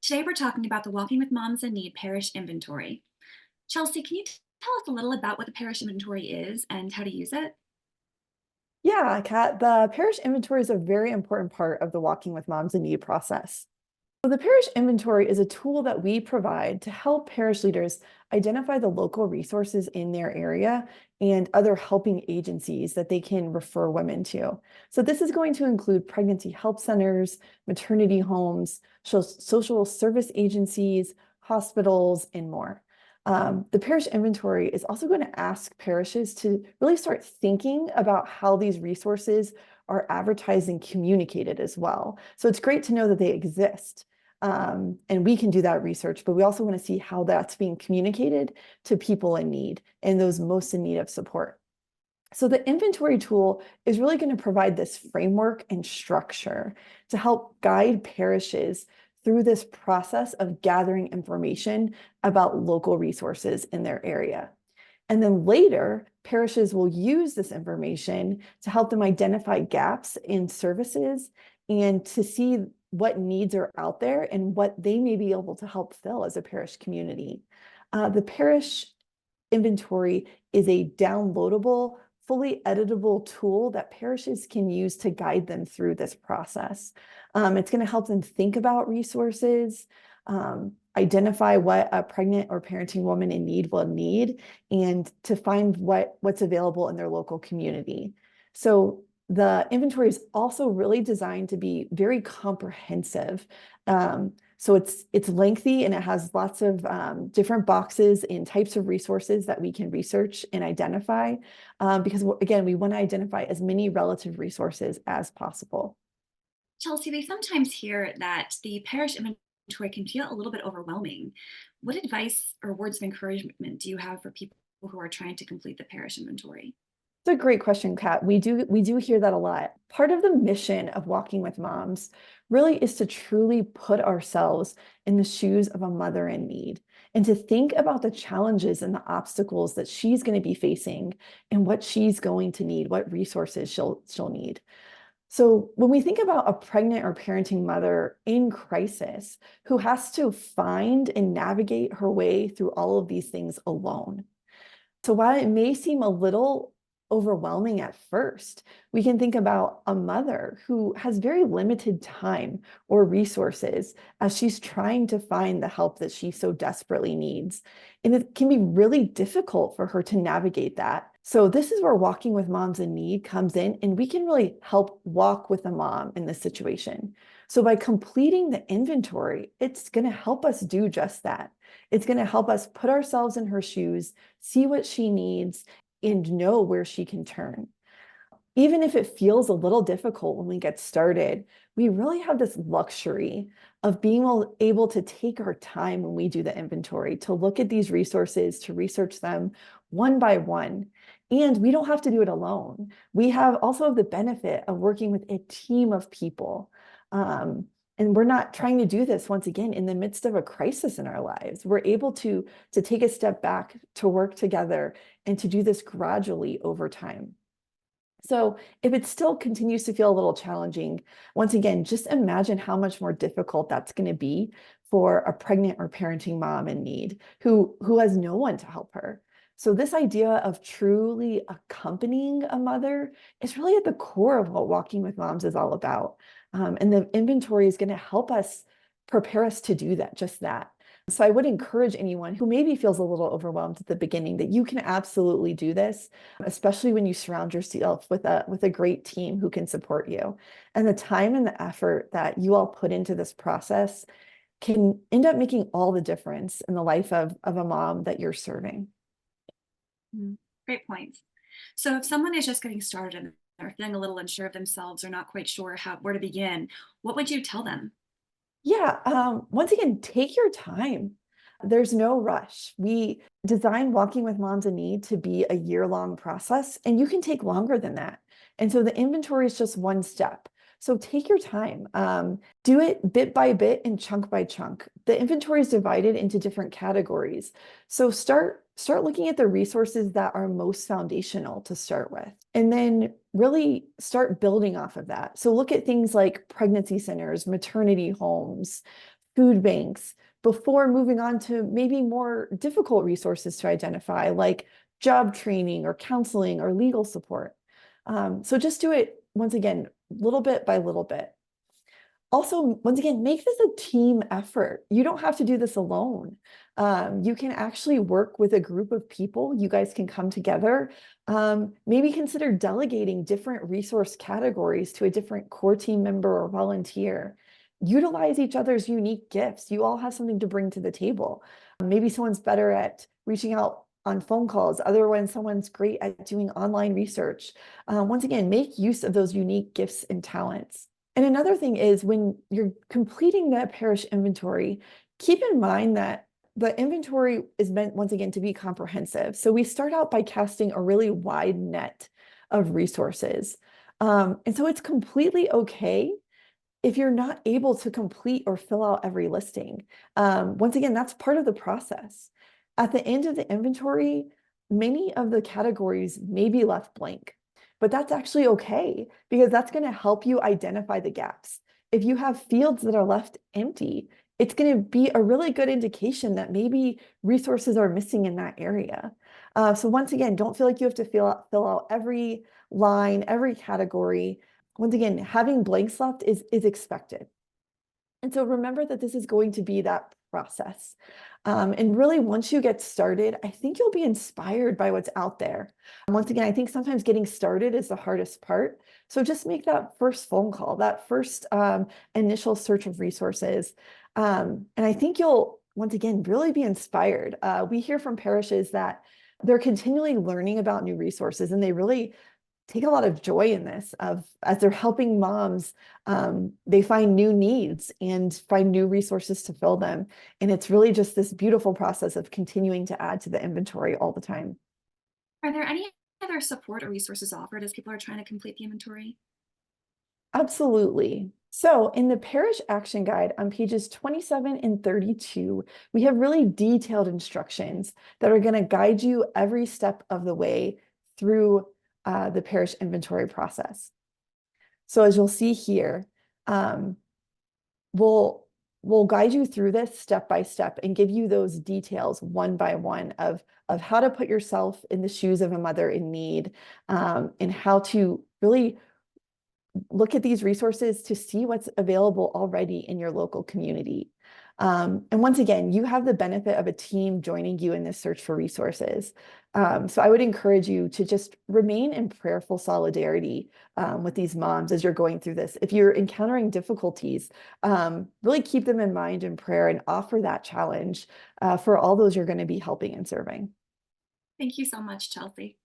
Today we're talking about the Walking with Moms in Need Parish Inventory. Chelsea, can you tell us a little about what the Parish Inventory is and how to use it? Yeah, Kat, the parish inventory is a very important part of the Walking with Moms in Need process. So the parish inventory is a tool that we provide to help parish leaders identify the local resources in their area and other helping agencies that they can refer women to. So this is going to include pregnancy help centers, maternity homes, social service agencies, hospitals, and more. The parish inventory is also going to ask parishes to really start thinking about how these resources are advertised and communicated as well. So it's great to know that they exist. And we can do that research, but we also want to see how that's being communicated to people in need and those most in need of support. So the inventory tool is really going to provide this framework and structure to help guide parishes through this process of gathering information about local resources in their area. And then later, parishes will use this information to help them identify gaps in services and to see what needs are out there and what they may be able to help fill as a parish community. The parish inventory is a downloadable, fully editable tool that parishes can use to guide them through this process. It's going to help them think about resources, identify what a pregnant or parenting woman in need will need, and to find what's available in their local community. So the inventory is also really designed to be very comprehensive. So it's lengthy and it has lots of different boxes and types of resources that we can research and identify because again, we want to identify as many relative resources as possible. Chelsea, we sometimes hear that the Parish Inventory can feel a little bit overwhelming. What advice or words of encouragement do you have for people who are trying to complete the Parish Inventory? It's a great question, Kat. We do hear that a lot. Part of the mission of Walking with Moms really is to truly put ourselves in the shoes of a mother in need and to think about the challenges and the obstacles that she's going to be facing and what she's going to need, what resources she'll need. So when we think about a pregnant or parenting mother in crisis who has to find and navigate her way through all of these things alone, so while it may seem a little overwhelming at first, we can think about a mother who has very limited time or resources as she's trying to find the help that she so desperately needs. And it can be really difficult for her to navigate that. So this is where Walking with Moms in Need comes in, and we can really help walk with a mom in this situation. So by completing the inventory, it's going to help us do just that. It's going to help us put ourselves in her shoes, see what she needs, and know where she can turn. Even if it feels a little difficult when we get started, we really have this luxury of being able to take our time when we do the inventory, to look at these resources, to research them one by one. And we don't have to do it alone. We have also the benefit of working with a team of people. And we're not trying to do this once again in the midst of a crisis in our lives. We're able to take a step back, to work together, and to do this gradually over time. So if it still continues to feel a little challenging, once again, just imagine how much more difficult that's going to be for a pregnant or parenting mom in need who has no one to help her. So this idea of truly accompanying a mother is really at the core of what Walking with Moms is all about. And the inventory is going to help us prepare us to do that, just that. So I would encourage anyone who maybe feels a little overwhelmed at the beginning that you can absolutely do this, especially when you surround yourself with a great team who can support you. And the time and the effort that you all put into this process can end up making all the difference in the life of a mom that you're serving. Great points. So if someone is just getting started and they're feeling a little unsure of themselves or not quite sure where to begin, what would you tell them? Yeah, once again, take your time. There's no rush. We design Walking with Moms in Need to be a year-long process, and you can take longer than that. And so the inventory is just one step. So take your time. Do it bit by bit and chunk by chunk. The inventory is divided into different categories. So start looking at the resources that are most foundational to start with, and then really start building off of that. So look at things like pregnancy centers, maternity homes, food banks, before moving on to maybe more difficult resources to identify, like job training or counseling or legal support. So just do it once again, little bit by little bit. Also, once again, make this a team effort. You don't have to do this alone. You can actually work with a group of people. You guys can come together. Maybe consider delegating different resource categories to a different core team member or volunteer. Utilize each other's unique gifts. You all have something to bring to the table. Maybe someone's better at reaching out on phone calls. Otherwise, someone's great at doing online research. Once again, make use of those unique gifts and talents. And another thing is when you're completing that parish inventory, keep in mind that the inventory is meant, once again, to be comprehensive. So we start out by casting a really wide net of resources. And so it's completely okay if you're not able to complete or fill out every listing. Once again, that's part of the process. At the end of the inventory, many of the categories may be left blank. But that's actually okay, because that's going to help you identify the gaps. If you have fields that are left empty, it's going to be a really good indication that maybe resources are missing in that area. So once again, don't feel like you have to fill out every line, every category. Once again, having blanks left is expected. And so remember that this is going to be that process. And really, once you get started, I think you'll be inspired by what's out there. And once again, I think sometimes getting started is the hardest part. So just make that first phone call, that first initial search of resources. And I think you'll, once again, really be inspired. We hear from parishes that they're continually learning about new resources, and they really take a lot of joy in this as they're helping moms, they find new needs and find new resources to fill them. And it's really just this beautiful process of continuing to add to the inventory all the time. Are there any other support or resources offered as people are trying to complete the inventory? Absolutely. So in the Parish Action Guide on pages 27 and 32, we have really detailed instructions that are going to guide you every step of the way through the parish inventory process. So as you'll see here, we'll guide you through this step by step and give you those details one by one of how to put yourself in the shoes of a mother in need, and how to really look at these resources to see what's available already in your local community. And once again, you have the benefit of a team joining you in this search for resources. So I would encourage you to just remain in prayerful solidarity with these moms as you're going through this. If you're encountering difficulties, really keep them in mind in prayer and offer that challenge for all those you're going to be helping and serving. Thank you so much, Chelsea.